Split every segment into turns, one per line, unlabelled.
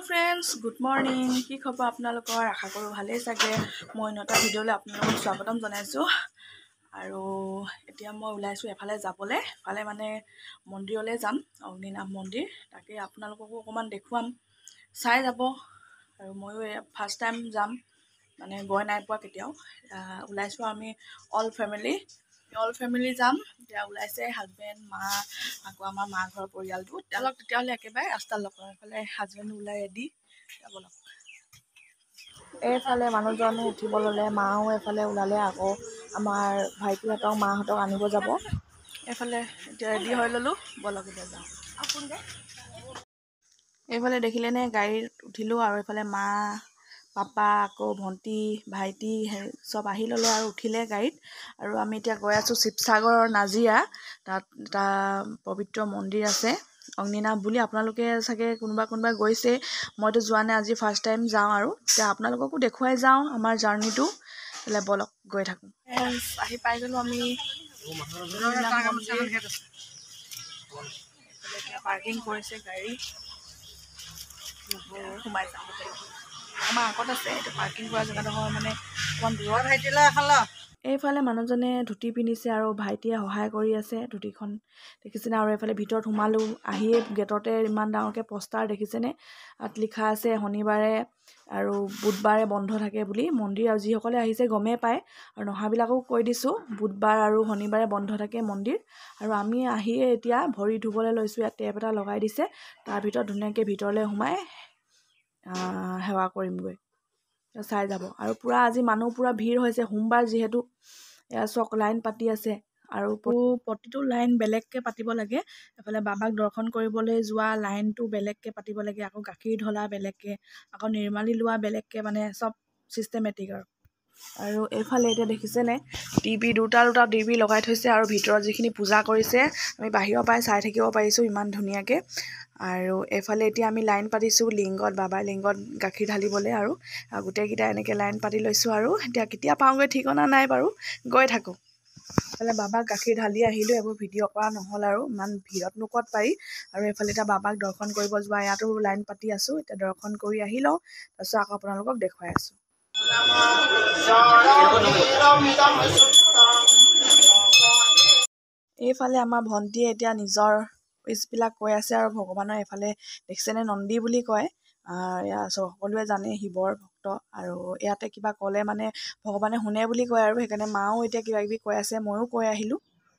Hello friends good morning কি খবৰ আপোনালোকৰ আশা কৰো ভালেই চাগে মই নটা ভিডিঅ'লৈ আপোনালোকক স্বাগতম জনাইছো আৰু এতিয়া মই ওলাইছো এফালে যাবলৈ ফালে মানে মন্দিৰলৈ যাম অগ্নিনাভ মন্দিৰ তাকে আপোনালোককো অকমান দেখুৱাম চাই যাব আৰু ময়ো ফাৰ্স্ট টাইম যাম মানে গৈ নাই পোৱা কেতিয়াও ওলাইছো আমি অল ফ্যামিলি যাম এতিয়া ওলাইছে হাজবেন্ড মা আকৌ আমাৰ মা ঘৰৰ পৰিয়ালটো তেওঁলোক তেতিয়াহলে একেবাৰে ৰাস্তা লকৰ এফালে হাজবেন্ড ওলাই ৰেডি যাবলক এইফালে মানুহজন উঠিব ললে মাও এফালে ওলালে আকৌ আমাৰ ভাইটিহঁতক মাহঁতক আনিব যাব এফালে এতিয়া ৰেডি হৈ ললো বলক এতিয়া যাওঁ এইফালে দেখিলেনে গাড়ীত উঠিলো আৰু এইফালে মা পাপা আকৌ ভন্টি ভাইটি সব আহি ললে আৰু উঠিলে গাড়ীত আৰু আমি এতিয়া গৈ আছো শিৱসাগৰৰ নাজিৰা তাত এটা পবিত্ৰ মন্দিৰ আছে অগ্নিনাভ বুলি আপোনালোকে চাগে কোনোবা গৈছে মইতো যোৱা নাই আজি ফাৰ্স্ট টাইম যাওঁ আৰু এতিয়া আপোনালোককো দেখুৱাই যাওঁ আমাৰ জাৰ্নিটো এলে বলক গৈ থাকো আহি পাই গলো আমি পাৰ্কিং কৰিছে গাড়ী সোমাই যাওঁ আমাৰ আগত আছে এটা পাৰ্কিং কৰা জেগাডোখৰ মানে অকমান দূৰত ভাইটিলা খালা এইফালে মানুহজনে ধুতি পিন্ধিছে আৰু ভাইটিয়ে সহায় কৰি আছে ধুতিখন দেখিছেনে আৰু এইফালে ভিতৰত সোমালো আহিয়ে গেটতে ইমান ডাঙৰকে পোষ্টাৰ দেখিছেনে তাত লিখা আছে শনিবাৰে আৰু বুধবাৰে বন্ধ থাকে বুলি মন্দিৰ আৰু যিসকলে আহিছে গমে পায় আৰু নহাবিলাকো কৈ দিছো বুধবাৰ আৰু শনিবাৰে বন্ধ থাকে মন্দিৰ আৰু আমি আহিয়ে এতিয়া ভৰি ধুবলৈ লৈছো ইয়াত টেপ এটা লগাই দিছে তাৰ ভিতৰত ধুনীয়াকৈ ভিতৰলৈ সোমাই সেৱা কৰিমগৈ চাই যাব আৰু পুৰা আজি মানুহ পুৰা ভিৰ হৈছে সোমবাৰ যিহেতু এয়া চক লাইন পাতি আছে আৰু প্ৰতিটো লাইন বেলেগকে পাতিব লাগে এফালে বাবাক দৰ্শন কৰিবলৈ যোৱা লাইনটো বেলেগকে পাতিব লাগে আকৌ গাখীৰ ঢলা বেলেগকে আকৌ নিৰ্মালি লোৱা বেলেগকে মানে সব সিস্টেমেটিক আৰু এইফালে এতিয়া দেখিছেনে টিভি দুটা টিভি লগাই থৈছে আৰু ভিতৰত যিখিনি পূজা কৰিছে আমি বাহিৰৰ পৰাই চাই থাকিব পাৰিছো ইমান ধুনীয়াকে আৰু এইফালে এতিয়া আমি লাইন পাতিছো লিংগত বাবাৰ লিংগত গাখীৰ ঢালিবলৈ আৰু গোটেইকেইটা এনেকৈ লাইন পাতি লৈছো আৰু এতিয়া কেতিয়া পাওঁগৈ ঠিকনা নাই বাৰু গৈ থাকো এইফালে বাবাক গাখীৰ ঢালি আহিলো এইবোৰ ভিডিঅ' কৰা নহ'ল আৰু ইমান ভিৰত নোকত পাৰি আৰু এইফালে এতিয়া বাবাক দৰ্শন কৰিব যোৱা ইয়াতো লাইন পাতি আছো এতিয়া দৰ্শন কৰি আহি লওঁ তাৰপিছত আকৌ আপোনালোকক দেখুৱাই আছো এইফালে আমাৰ ভন্টিয়ে এতিয়া নিজৰ উইচবিলাক কৈ আছে আৰু ভগৱানৰ এইফালে দেখিছেনে নন্দী বুলি কয় সকলোৱে জানে শিৱৰ ভক্ত আৰু ইয়াতে কিবা ক'লে মানে ভগৱানে শুনে বুলি কয় আৰু সেইকাৰণে মাও এতিয়া কিবা কিবি কৈ আছে ময়ো কৈ আহিলো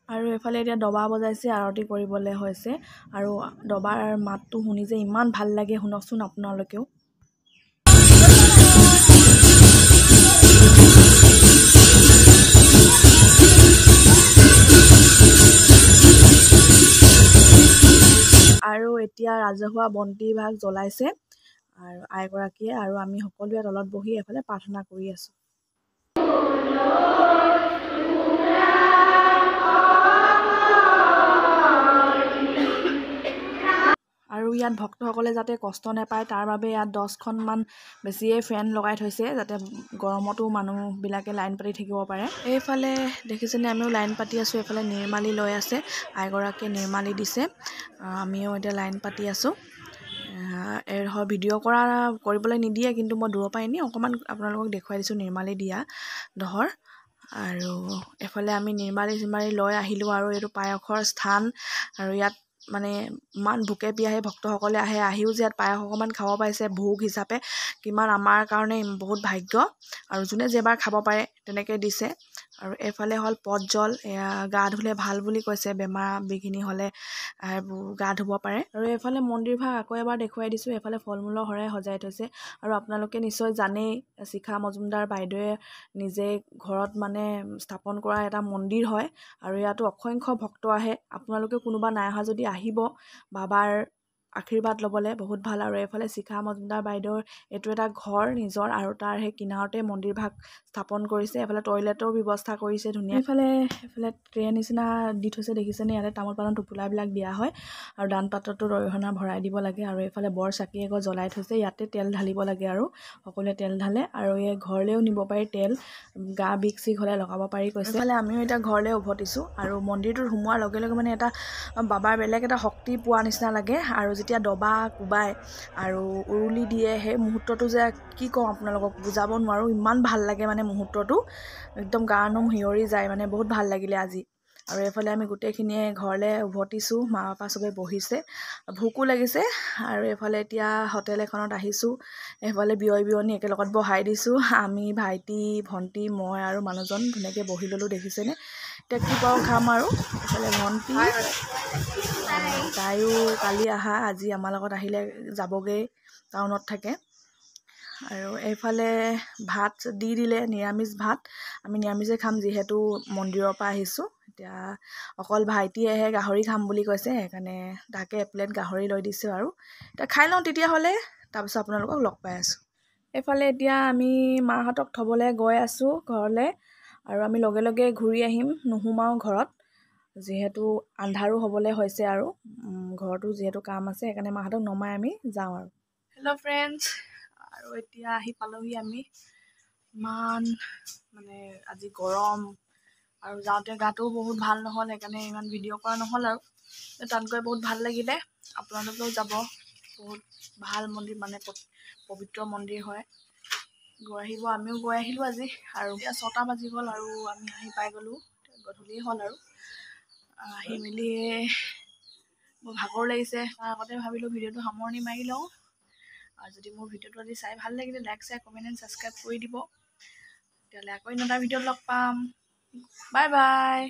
আৰু এইফালে এতিয়া দবা বজাইছে আৰতি কৰিবলৈ হৈছে আৰু দবাৰ মাতটো শুনি যে ইমান ভাল লাগে শুনকচোন আপোনালোকেও আৰু এতিয়া ৰাজহুৱা বন্তি ভাগ জ্বলাইছে আৰু আইগৰাকীয়ে আৰু আমি সকলোৱে তলত বহি এফালে প্ৰাৰ্থনা কৰি আছো আৰু ইয়াত ভক্তসকলে যাতে কষ্ট নাপায় তাৰ বাবে ইয়াত 10খন মান বেছিয়ে ফেন লগাই থৈছে যাতে গৰমতো মানুহবিলাকে লাইন পাতি থাকিব পাৰে এইফালে দেখিছেনে আমিও লাইন পাতি আছো এইফালে নিৰ্মালি লৈ আছে আইগৰাকীয়ে নিৰ্মালি দিছে আমিও এতিয়া লাইন পাতি আছো ভিডিঅ' কৰিবলৈ নিদিয়ে কিন্তু মই দূৰৰ পৰা এনেই অকণমান আপোনালোকক দেখুৱাই দিছোঁ নিৰ্মালি দিয়া দহৰ আৰু এফালে আমি নিৰ্মালি লৈ আহিলোঁ আৰু এইটো পায়সৰ স্থান আৰু ইয়াত মানে ইমান ভোকে পিয়াহে ভক্তসকলে আহিও যে ইয়াত পায়স অকণমান খাব পাইছে ভোগ হিচাপে কিমান আমাৰ কাৰণে বহুত ভাগ্য আৰু যোনে যেবাৰ খাব পাৰে তেনেকৈ দিছে আৰু এইফালে হ'ল পটজল এয়া গা ধুলে ভাল বুলি কৈছে বেমাৰ বিঘিনি হ'লে গা ধুব পাৰে আৰু এইফালে মন্দিৰ ভাগ আকৌ এবাৰ দেখুৱাই দিছোঁ এইফালে ফল মূলৰ শৰাই সজাই থৈছে আৰু আপোনালোকে নিশ্চয় জানেই শিখা মজুমদাৰ বাইদেৱে নিজে ঘৰত মানে স্থাপন কৰা এটা মন্দিৰ হয় আৰু ইয়াতো অসংখ্য ভক্ত আহে আপোনালোকে কোনোবা নাই অহা যদি আহিব বাবাৰ আশীৰ্বাদ ল'বলৈ বহুত ভাল আৰু এইফালে শিখা মজুমদাৰ বাইদেউৰ এইটো এটা ঘৰ নিজৰ আৰু তাৰ সেই কিনাৰতে মন্দিৰ ভাগ স্থাপন কৰিছে এইফালে টয়লেটৰ ব্যৱস্থা কৰিছে ধুনীয়া এইফালে ট্ৰে নিচিনা দি থৈছে দেখিছেনে ইয়াতে তামোল পাণৰ টোপোলাবিলাক দিয়া হয় আৰু দান পাত্ৰটো অৰিহণা ভৰাই দিব লাগে আৰু এইফালে বৰ চাকি এগছ জ্বলাই থৈছে ইয়াতে তেল ঢালিব লাগে আৰু সকলোৱে তেল ঢালে আৰু এই ঘৰলৈও নিব পাৰি তেল গা বিষ চিক হ'লে লগাব পাৰি কৈছে এইফালে আমিও এতিয়া ঘৰলৈ উভতিছোঁ আৰু মন্দিৰটোত সোমোৱাৰ লগে লগে মানে এটা বাবাৰ বেলেগ এটা শক্তি পোৱা নিচিনা লাগে আৰু যেতিয়া দবা কোবাই আৰু উৰুলি দিয়ে সেই মুহূৰ্তটো যে কি ক'ম আপোনালোকক বুজাব নোৱাৰোঁ, ইমান ভাল লাগে মানে মুহূৰ্তটো, একদম গাৰ নোম শিয়ৰি যায় মানে, বহুত ভাল লাগিলে আজি। আৰু এইফালে আমি গোটেইখিনিয়ে ঘৰলৈ উভতিছোঁ, মা পাপা চবেই বহিছে, ভোকো লাগিছে। আৰু এইফালে এতিয়া হোটেল এখনত আহিছোঁ, এইফালে বিয়নী একেলগত বহাই দিছোঁ, আমি ভাইটি ভণ্টি মই আৰু মানুহজন ধুনীয়াকৈ বহি ল'লোঁ, দেখিছেনে। এতিয়া কি পাওঁ খাম। আৰু এইফালে ভণ্টি তাইও কালি আহা, আজি আমাৰ লগত আহিলে, যাবগৈ, টাউনত থাকে। আৰু এইফালে ভাত দি দিলে, নিৰামিষ ভাত, আমি নিৰামিষে খাম যিহেতু মন্দিৰৰ পৰা আহিছোঁ। এতিয়া অকল ভাইটিয়েহে গাহৰি খাম বুলি কৈছে, সেইকাৰণে তাকে এপ্লেট গাহৰি লৈ দিছোঁ। আৰু এতিয়া খাই লওঁ তেতিয়াহ'লে, তাৰপিছত আপোনালোকক লগ পাই আছোঁ। এইফালে এতিয়া আমি মাহঁতক থ'বলৈ গৈ আছোঁ ঘৰলৈ, আৰু আমি লগে লগে ঘূৰি আহিম, নোসোমাওঁ ঘৰত, যিহেতু আন্ধাৰো হ'বলৈ হৈছে, আৰু ঘৰতো যিহেতু কাম আছে, সেইকাৰণে মাহঁতক নমাই আমি যাওঁ। আৰু হেল্ল' ফ্ৰেণ্ডছ, আৰু এতিয়া আহি পালোহি আমি। ইমান মানে আজি গৰম, আৰু যাওঁতে গাটোও বহুত ভাল নহ'ল, সেইকাৰণে ইমান ভিডিঅ' কৰা নহ'ল। আৰু তাত গৈ বহুত ভাল লাগিলে, আপোনালোকেও যাব, বহুত ভাল মন্দিৰ, মানে পবিত্ৰ মন্দিৰ হয়, গৈ আহিব। আমিও গৈ আহিলোঁ আজি, আৰু এতিয়া 6টা বাজি গ'ল, আৰু আমি আহি পাই গ'লোঁ, গধূলি হ'ল। আৰু আহি মেলি মোৰ ভাগৰ লাগিছে, তাৰ আগতে ভাবিলোঁ ভিডিঅ'টো সামৰণি মাৰি লওঁ। আৰু যদি মোৰ ভিডিঅ'টো আজি চাই ভাল লাগিলে, like, share, comment and subscribe কৰি দিব। তেতিয়াহ'লে আকৌ এটা ভিডিঅ'ত লগ পাম, বাই বাই।